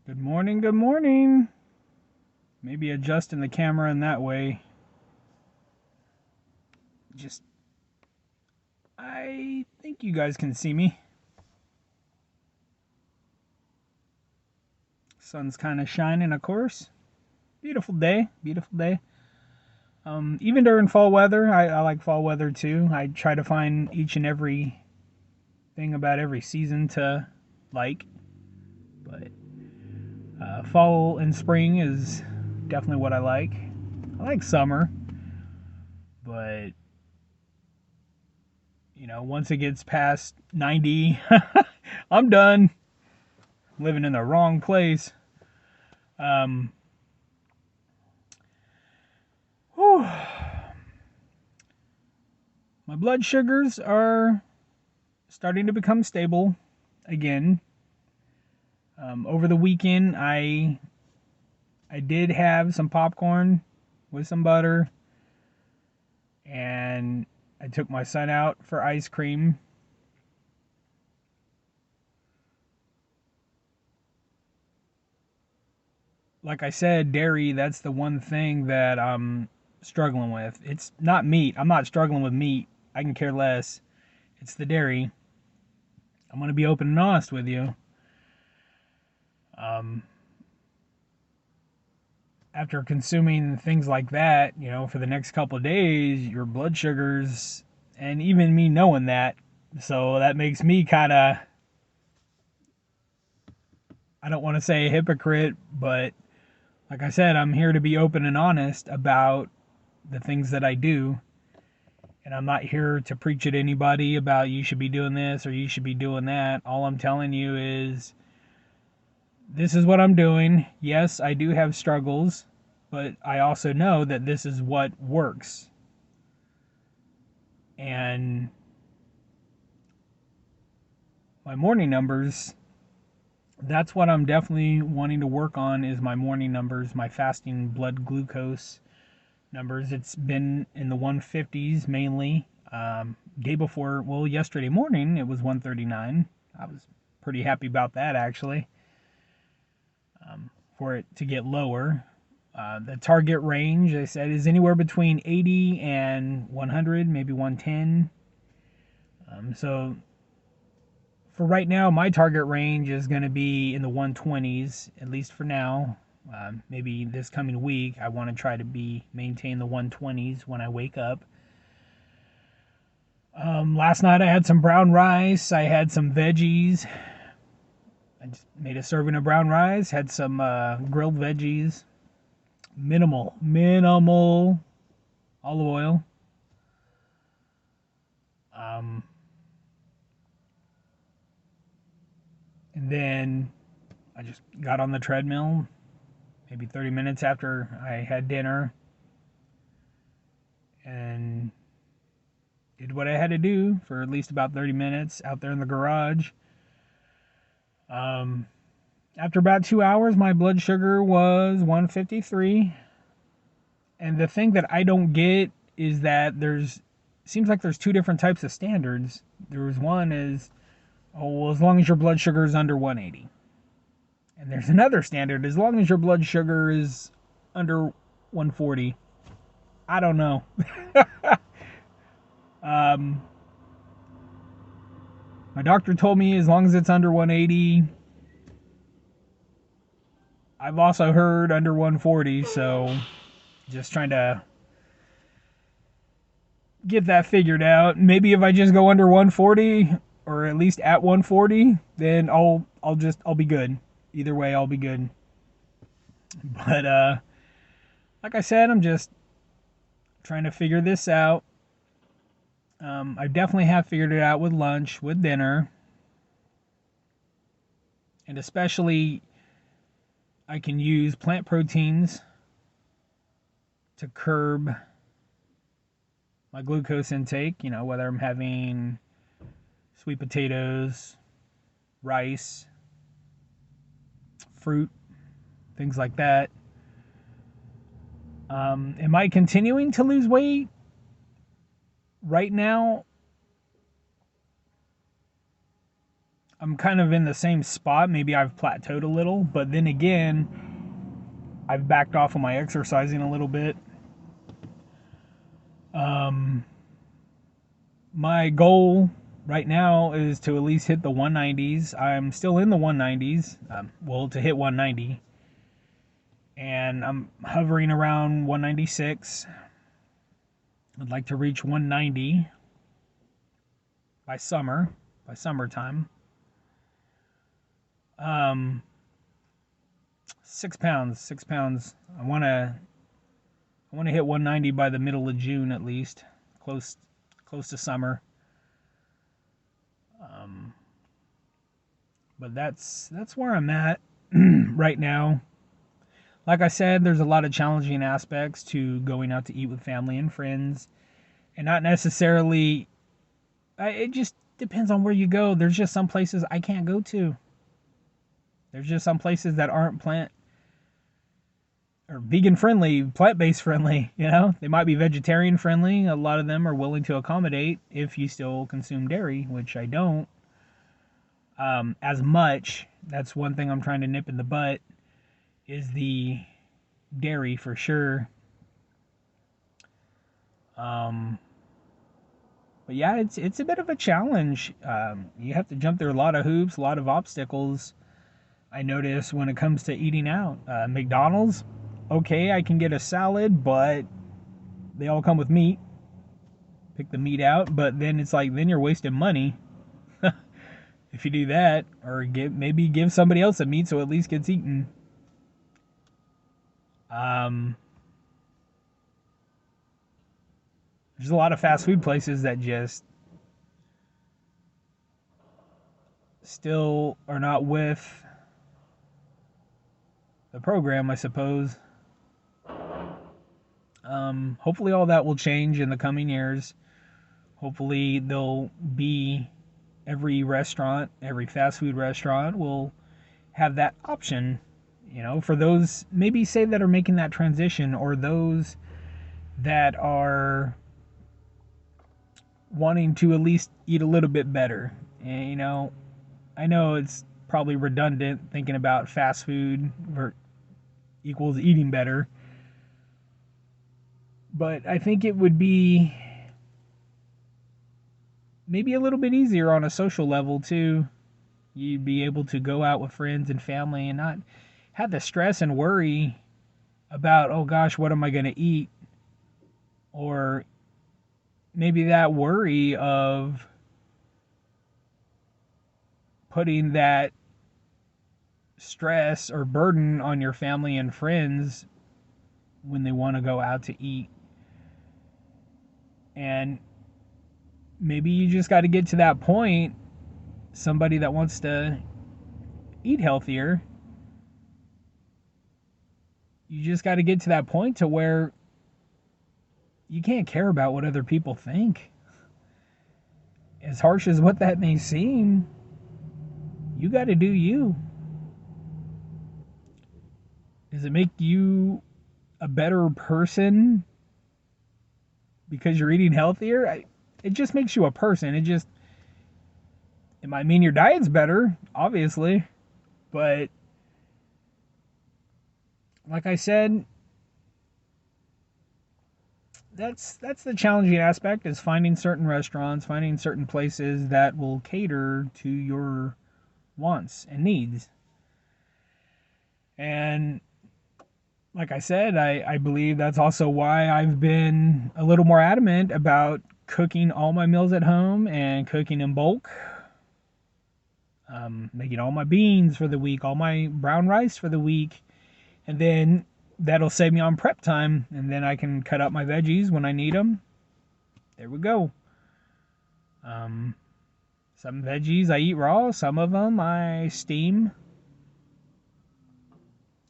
Good morning, good morning. Maybe adjusting the camera in that way. Just, I think you guys can see me. Sun's kind of shining, of course. Beautiful day, beautiful day. Even during fall weather, I like fall weather too. I try to find each and every thing about every season to like. But fall and spring is definitely what I like. I like summer, but once it gets past 90, I'm done. Living in the wrong place. Um, whew. My blood sugars are starting to become stable again. Over the weekend, I did have some popcorn with some butter, and I took my son out for ice cream. Like I said, dairy, that's the one thing that I'm struggling with. It's not meat. I'm not struggling with meat. I can care less. It's the dairy. I'm going to be open and honest with you. Um, After consuming things like that, for the next couple of days, your blood sugars, and even me knowing that, so that makes me kind of, I don't want to say a hypocrite, but like I said, I'm here to be open and honest about the things that I do. And I'm not here to preach at anybody about you should be doing this or you should be doing that. All I'm telling you is this is what I'm doing. Yes, I do have struggles, but I also know that this is what works. And my morning numbers, that's what I'm definitely wanting to work on, is my morning numbers, my fasting blood glucose numbers. It's been in the 150s mainly. Day before, well, yesterday morning it was 139. I was pretty happy about that, actually, for it to get lower. The target range, they said, is anywhere between 80 and 100, maybe 110. So for right now, my target range is going to be in the 120s, at least for now. Maybe this coming week, I want to try to maintain the 120s when I wake up. Last night I had some brown rice. I had some veggies. I just made a serving of brown rice. Had some grilled veggies. Minimal olive oil. Um, and then I just got on the treadmill maybe 30 minutes after I had dinner and did what I had to do for at least about 30 minutes out there in the garage. Um, After about 2 hours, my blood sugar was 153. And the thing that I don't get is that seems like there's two different types of standards. There's one is, oh, well, as long as your blood sugar is under 180. And there's another standard, as long as your blood sugar is under 140. I don't know. um, my doctor told me as long as it's under 180. I've also heard under 140, so just trying to get that figured out. Maybe if I just go under 140 or at least at 140, then I'll be good. Either way, I'll be good. But like I said, I'm just trying to figure this out. I definitely have figured it out with lunch, with dinner, and especially I can use plant proteins to curb my glucose intake, whether I'm having sweet potatoes, rice, fruit, things like that. Am I continuing to lose weight? Right now, I'm kind of in the same spot. Maybe I've plateaued a little, but then again, I've backed off on my exercising a little bit. My goal right now is to at least hit the 190s. I'm still in the 190s. Well, to hit 190. And I'm hovering around 196. I'd like to reach 190 by summertime. 6 pounds. I want to hit 190 by the middle of June at least, close to summer. But that's where I'm at right now. Like I said, there's a lot of challenging aspects to going out to eat with family and friends, and not necessarily. It just depends on where you go. There's just some places I can't go to. There's just some places that aren't plant or vegan friendly, plant-based friendly, They might be vegetarian friendly. A lot of them are willing to accommodate if you still consume dairy, which I don't as much. That's one thing I'm trying to nip in the butt, is the dairy for sure. But yeah, it's a bit of a challenge. You have to jump through a lot of hoops, a lot of obstacles. I notice when it comes to eating out. McDonald's, okay, I can get a salad, but they all come with meat. Pick the meat out, but then it's like, then you're wasting money if you do that, or maybe give somebody else a meat so at least gets eaten. There's a lot of fast food places that just still are not with the program, I suppose. Hopefully all that will change in the coming years. Hopefully there'll be every fast food restaurant will have that option, for those maybe say that are making that transition, or those that are wanting to at least eat a little bit better. And, I know it's probably redundant thinking about fast food equals eating better, but I think it would be maybe a little bit easier on a social level too. You'd be able to go out with friends and family and not have the stress and worry about, oh gosh, what am I going to eat? Or maybe that worry of putting that stress or burden on your family and friends when they want to go out to eat. And maybe you just got to get to that point, somebody that wants to eat healthier, you just got to get to that point to where you can't care about what other people think. As harsh as what that may seem, you got to do you. Does it make you a better person because you're eating healthier? It just makes you a person. It might mean your diet's better, obviously, but like I said, that's the challenging aspect, is finding certain restaurants, finding certain places that will cater to your wants and needs. And like I said, I believe that's also why I've been a little more adamant about cooking all my meals at home and cooking in bulk. Making all my beans for the week, all my brown rice for the week, and then that'll save me on prep time, and then I can cut up my veggies when I need them. There we go. Some veggies I eat raw, some of them I steam.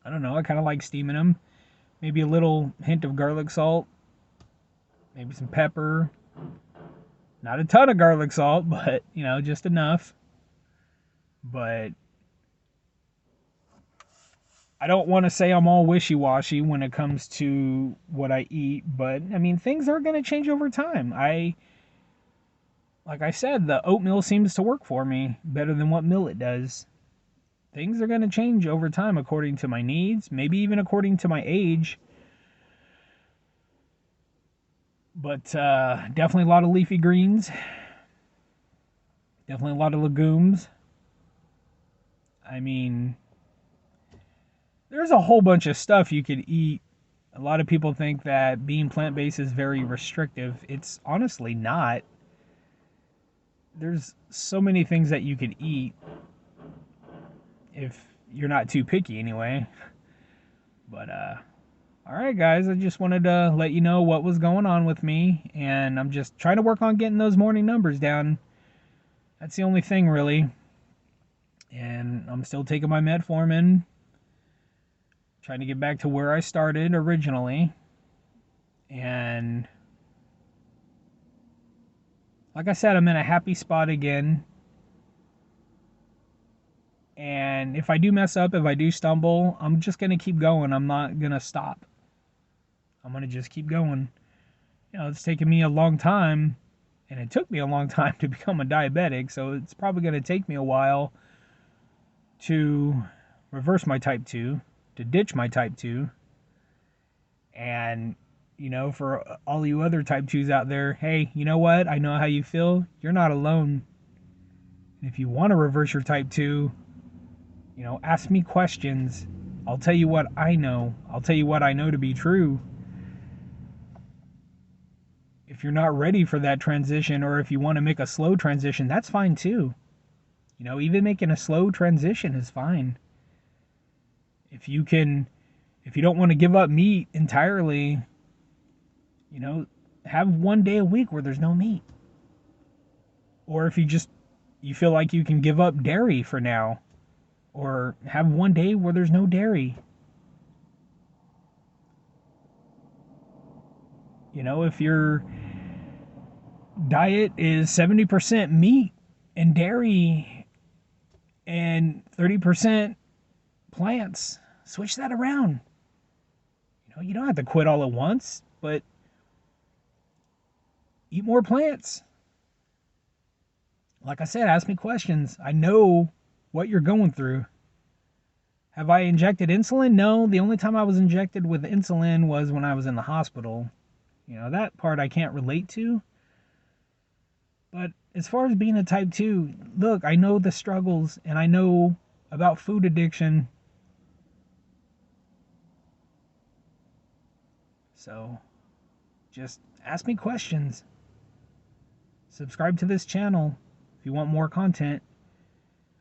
I don't know, I kind of like steaming them. Maybe a little hint of garlic salt, maybe some pepper. Not a ton of garlic salt, but, just enough. But I don't want to say I'm all wishy-washy when it comes to what I eat, but, things are going to change over time. like I said, the oatmeal seems to work for me better than what millet does. Things are going to change over time according to my needs, maybe even according to my age. But definitely a lot of leafy greens, definitely a lot of legumes. I mean, there's a whole bunch of stuff you could eat. A lot of people think that being plant-based is very restrictive. It's honestly not. There's so many things that you could eat if you're not too picky anyway. But all right guys, I just wanted to let you know what was going on with me, and I'm just trying to work on getting those morning numbers down. That's the only thing really. And I'm still taking my metformin, trying to get back to where I started originally. And like I said, I'm in a happy spot again. And if I do mess up, if I do stumble, I'm just going to keep going. I'm not going to stop. I'm going to just keep going. You know, it's taken me a long time, and it took me a long time to become a diabetic, so it's probably going to take me a while to reverse my type 2, to ditch my type 2. And, you know, for all you other type 2s out there, hey, you know what? I know how you feel. You're not alone. If you want to reverse your type 2, you know, ask me questions. I'll tell you what I know. I'll tell you what I know to be true. If you're not ready for that transition, or if you want to make a slow transition, that's fine too. You know, even making a slow transition is fine. If you don't want to give up meat entirely, you know, have one day a week where there's no meat. Or if you feel like you can give up dairy for now, or have one day where there's no dairy. You know, if your diet is 70% meat and dairy and 30% plants, switch that around. You know, you don't have to quit all at once, but eat more plants. Like I said, ask me questions. I know what you're going through. Have I injected insulin? No. The only time I was injected with insulin was when I was in the hospital. You know, that part I can't relate to. But as far as being a type 2, look, I know the struggles, and I know about food addiction. So, just ask me questions. Subscribe to this channel if you want more content.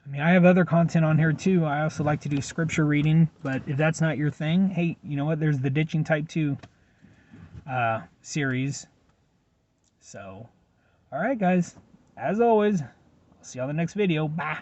I mean, I have other content on here too. I also like to do scripture reading, but if that's not your thing, hey, you know what? There's the Ditching Type 2 series. So, all right, guys. As always, I'll see you on the next video. Bye.